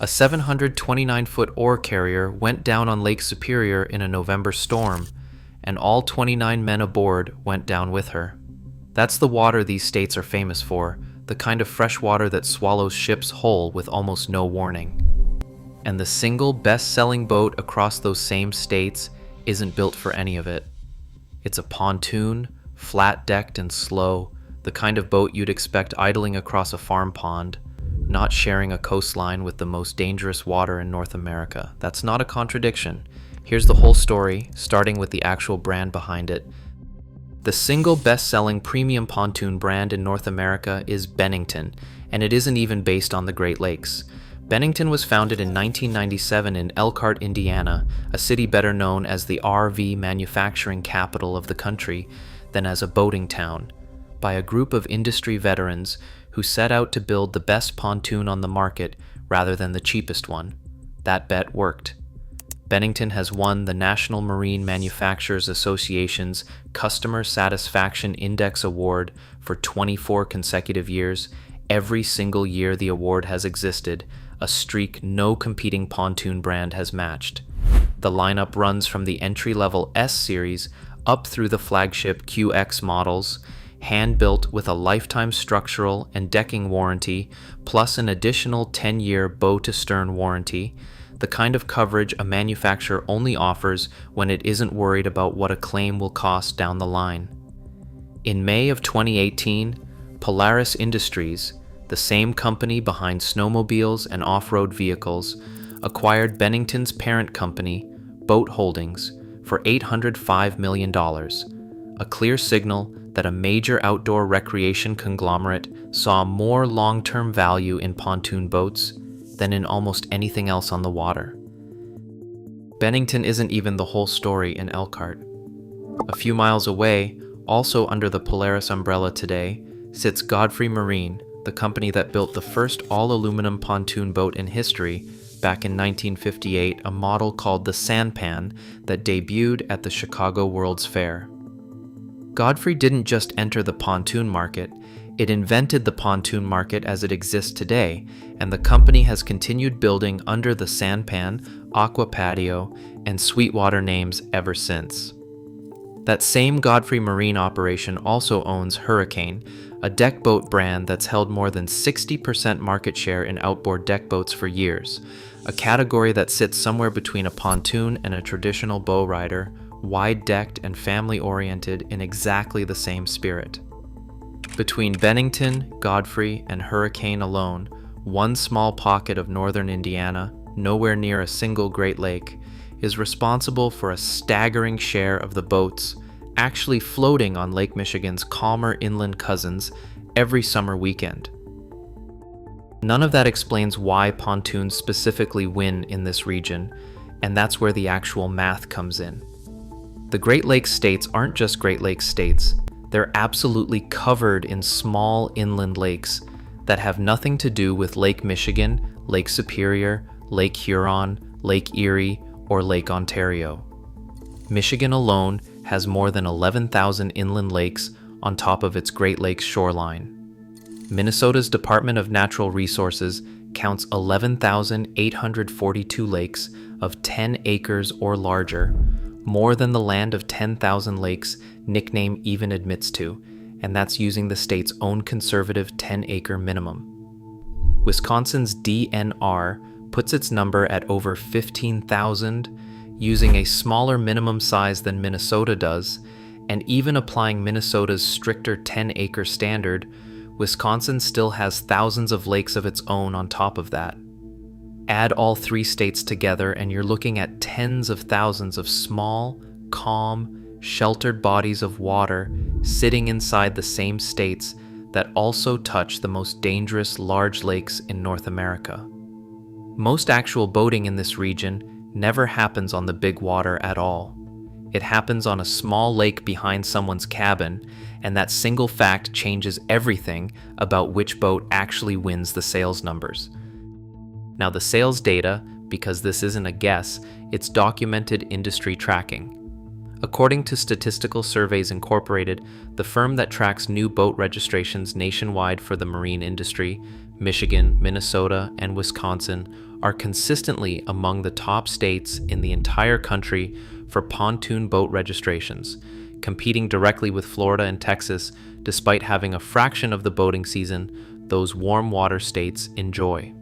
A 729-foot ore carrier went down on Lake Superior in a November storm, and all 29 men aboard went down with her. That's the water these states are famous for, the kind of fresh water that swallows ships whole with almost no warning. And the single best-selling boat across those same states isn't built for any of it. It's a pontoon, flat-decked and slow, the kind of boat you'd expect idling across a farm pond, not sharing a coastline with the most dangerous water in North America. That's not a contradiction. Here's the whole story, starting with the actual brand behind it. The single best-selling premium pontoon brand in North America is Bennington, and it isn't even based on the Great Lakes. Bennington was founded in 1997 in Elkhart, Indiana, a city better known as the RV manufacturing capital of the country than as a boating town, by a group of industry veterans who set out to build the best pontoon on the market rather than the cheapest one. That bet worked. Bennington has won the National Marine Manufacturers Association's Customer Satisfaction Index Award for 24 consecutive years, every single year the award has existed, a streak no competing pontoon brand has matched. The lineup runs from the entry-level S series up through the flagship QX models, hand-built with a lifetime structural and decking warranty, plus an additional 10-year bow-to-stern warranty, the kind of coverage a manufacturer only offers when it isn't worried about what a claim will cost down the line. In May of 2018, Polaris Industries, the same company behind snowmobiles and off-road vehicles, acquired Bennington's parent company, Boat Holdings, for $805 million, a clear signal that a major outdoor recreation conglomerate saw more long-term value in pontoon boats than in almost anything else on the water. Bennington isn't even the whole story in Elkhart. A few miles away, also under the Polaris umbrella today, sits Godfrey Marine, the company that built the first all-aluminum pontoon boat in history back in 1958, a model called the Sanpan that debuted at the Chicago World's Fair. Godfrey didn't just enter the pontoon market, it invented the pontoon market as it exists today, and the company has continued building under the Sanpan, Aqua Patio, and Sweetwater names ever since. That same Godfrey Marine operation also owns Hurricane, a deck boat brand that's held more than 60% market share in outboard deck boats for years, a category that sits somewhere between a pontoon and a traditional bow rider, wide-decked and family-oriented in exactly the same spirit. Between Bennington, Godfrey, and Hurricane alone, one small pocket of northern Indiana, nowhere near a single Great Lake, is responsible for a staggering share of the boats actually floating on Lake Michigan's calmer inland cousins every summer weekend. None of that explains why pontoons specifically win in this region, and that's where the actual math comes in. The Great Lakes states aren't just Great Lakes states. They're absolutely covered in small inland lakes that have nothing to do with Lake Michigan, Lake Superior, Lake Huron, Lake Erie, or Lake Ontario. Michigan alone has more than 11,000 inland lakes on top of its Great Lakes shoreline. Minnesota's Department of Natural Resources counts 11,842 lakes of 10 acres or larger, more than the land of 10,000 lakes nickname even admits to, and that's using the state's own conservative 10-acre minimum. Wisconsin's DNR puts its number at over 15,000, using a smaller minimum size than Minnesota does, and even applying Minnesota's stricter 10-acre standard, Wisconsin still has thousands of lakes of its own on top of that. Add all three states together and you're looking at tens of thousands of small, calm, sheltered bodies of water sitting inside the same states that also touch the most dangerous large lakes in North America. Most actual boating in this region never happens on the big water at all. It happens on a small lake behind someone's cabin, and that single fact changes everything about which boat actually wins the sales numbers. Now, the sales data, because this isn't a guess, it's documented industry tracking. According to Statistical Surveys Incorporated, the firm that tracks new boat registrations nationwide for the marine industry, Michigan, Minnesota, and Wisconsin are consistently among the top states in the entire country for pontoon boat registrations, competing directly with Florida and Texas despite having a fraction of the boating season those warm water states enjoy.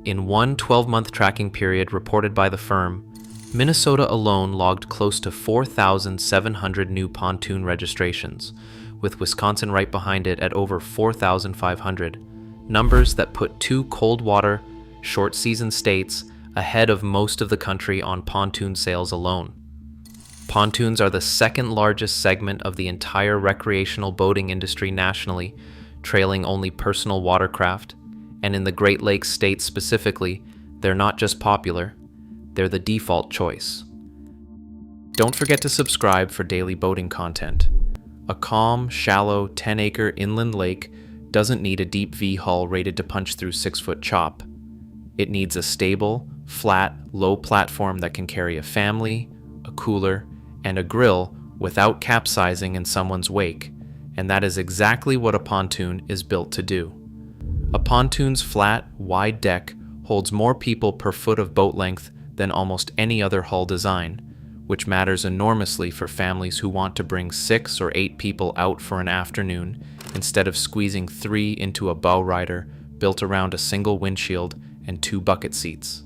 In one 12-month tracking period reported by the firm, Minnesota alone logged close to 4,700 new pontoon registrations, with Wisconsin right behind it at over 4,500, numbers that put two cold water, short-season states ahead of most of the country on pontoon sales alone. Pontoons are the second largest segment of the entire recreational boating industry nationally, trailing only personal watercraft, and in the Great Lakes states specifically, they're not just popular, they're the default choice. Don't forget to subscribe for daily boating content. A calm, shallow, 10-acre inland lake doesn't need a deep V hull rated to punch through 6-foot chop. It needs a stable, flat, low platform that can carry a family, a cooler, and a grill without capsizing in someone's wake, and that is exactly what a pontoon is built to do. A pontoon's flat, wide deck holds more people per foot of boat length than almost any other hull design, which matters enormously for families who want to bring 6 or 8 people out for an afternoon instead of squeezing 3 into a bow rider built around a single windshield and 2 bucket seats.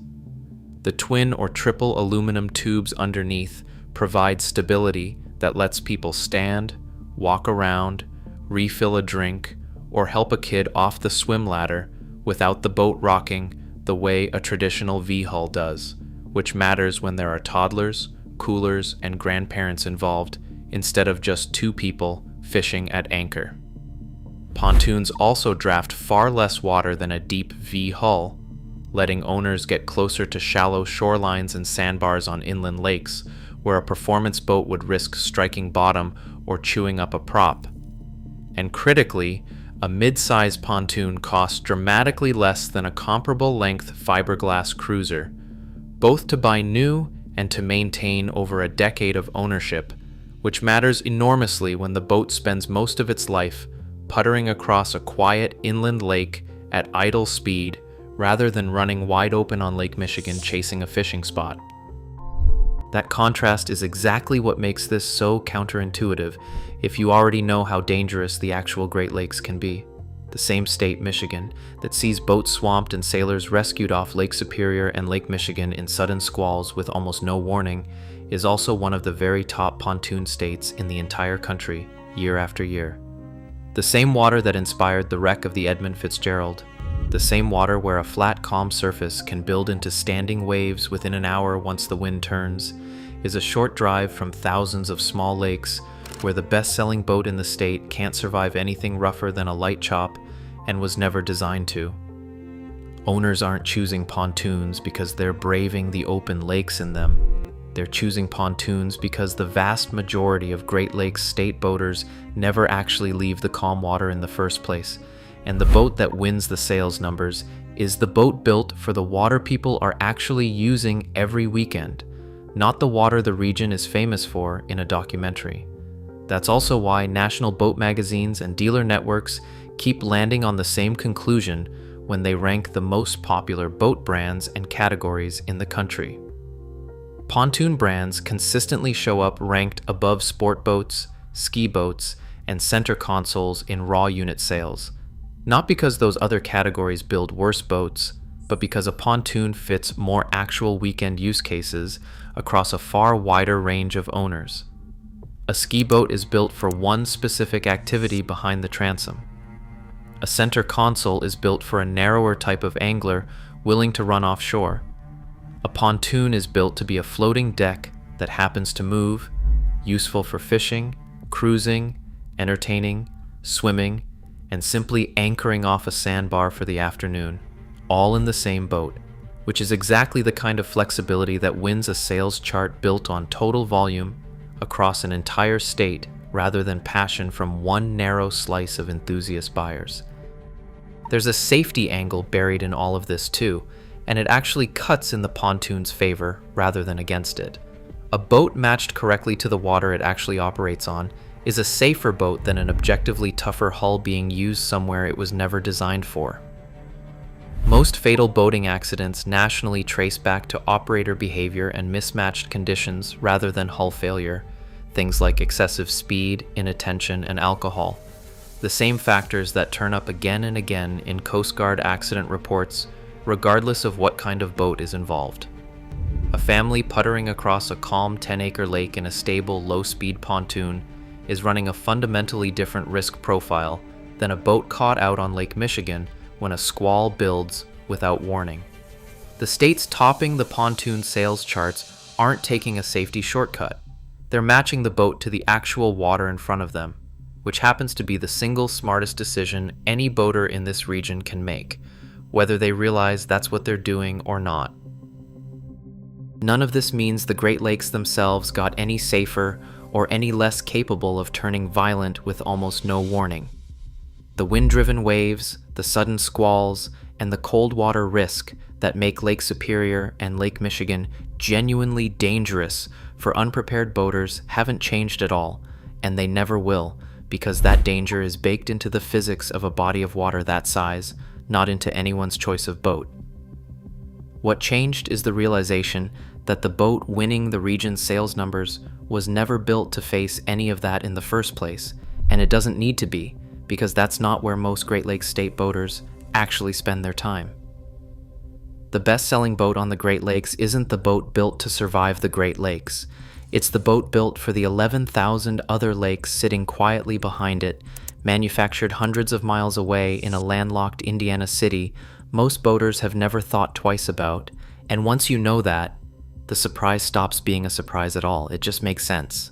The twin or triple aluminum tubes underneath provide stability that lets people stand, walk around, refill a drink, or help a kid off the swim ladder without the boat rocking the way a traditional V-hull does, which matters when there are toddlers, coolers, and grandparents involved instead of just 2 people fishing at anchor. Pontoons also draft far less water than a deep V-hull, letting owners get closer to shallow shorelines and sandbars on inland lakes, where a performance boat would risk striking bottom or chewing up a prop. And critically, a mid-size pontoon costs dramatically less than a comparable length fiberglass cruiser, both to buy new and to maintain over a decade of ownership, which matters enormously when the boat spends most of its life puttering across a quiet inland lake at idle speed rather than running wide open on Lake Michigan chasing a fishing spot. That contrast is exactly what makes this so counterintuitive if you already know how dangerous the actual Great Lakes can be. The same state, Michigan, that sees boats swamped and sailors rescued off Lake Superior and Lake Michigan in sudden squalls with almost no warning, is also one of the very top pontoon states in the entire country, year after year. The same water that inspired the wreck of the Edmund Fitzgerald, the same water where a flat, calm surface can build into standing waves within an hour once the wind turns, is a short drive from thousands of small lakes where the best-selling boat in the state can't survive anything rougher than a light chop and was never designed to. Owners aren't choosing pontoons because they're braving the open lakes in them. They're choosing pontoons because the vast majority of Great Lakes state boaters never actually leave the calm water in the first place, and the boat that wins the sales numbers is the boat built for the water people are actually using every weekend, not the water the region is famous for in a documentary. That's also why national boat magazines and dealer networks keep landing on the same conclusion when they rank the most popular boat brands and categories in the country. Pontoon brands consistently show up ranked above sport boats, ski boats, and center consoles in raw unit sales, not because those other categories build worse boats, but because a pontoon fits more actual weekend use cases across a far wider range of owners. A ski boat is built for one specific activity behind the transom. A center console is built for a narrower type of angler willing to run offshore. A pontoon is built to be a floating deck that happens to move, useful for fishing, cruising, entertaining, swimming, and simply anchoring off a sandbar for the afternoon, all in the same boat, which is exactly the kind of flexibility that wins a sales chart built on total volume across an entire state rather than passion from one narrow slice of enthusiast buyers. There's a safety angle buried in all of this too, and it actually cuts in the pontoon's favor rather than against it. A boat matched correctly to the water it actually operates on is a safer boat than an objectively tougher hull being used somewhere it was never designed for. Most fatal boating accidents nationally trace back to operator behavior and mismatched conditions rather than hull failure, things like excessive speed, inattention, and alcohol. The same factors that turn up again and again in Coast Guard accident reports, regardless of what kind of boat is involved. A family puttering across a calm 10-acre lake in a stable, low-speed pontoon is running a fundamentally different risk profile than a boat caught out on Lake Michigan when a squall builds without warning. The states topping the pontoon sales charts aren't taking a safety shortcut. They're matching the boat to the actual water in front of them, which happens to be the single smartest decision any boater in this region can make, whether they realize that's what they're doing or not. None of this means the Great Lakes themselves got any safer or any less capable of turning violent with almost no warning. The wind-driven waves, the sudden squalls, and the cold water risk that make Lake Superior and Lake Michigan genuinely dangerous for unprepared boaters haven't changed at all, and they never will, because that danger is baked into the physics of a body of water that size, not into anyone's choice of boat. What changed is the realization that the boat winning the region's sales numbers was never built to face any of that in the first place, and it doesn't need to be, because that's not where most Great Lakes state boaters actually spend their time. The best-selling boat on the Great Lakes isn't the boat built to survive the Great Lakes. It's the boat built for the 11,000 other lakes sitting quietly behind it, manufactured hundreds of miles away in a landlocked Indiana city most boaters have never thought twice about, and once you know that, the surprise stops being a surprise at all. It just makes sense.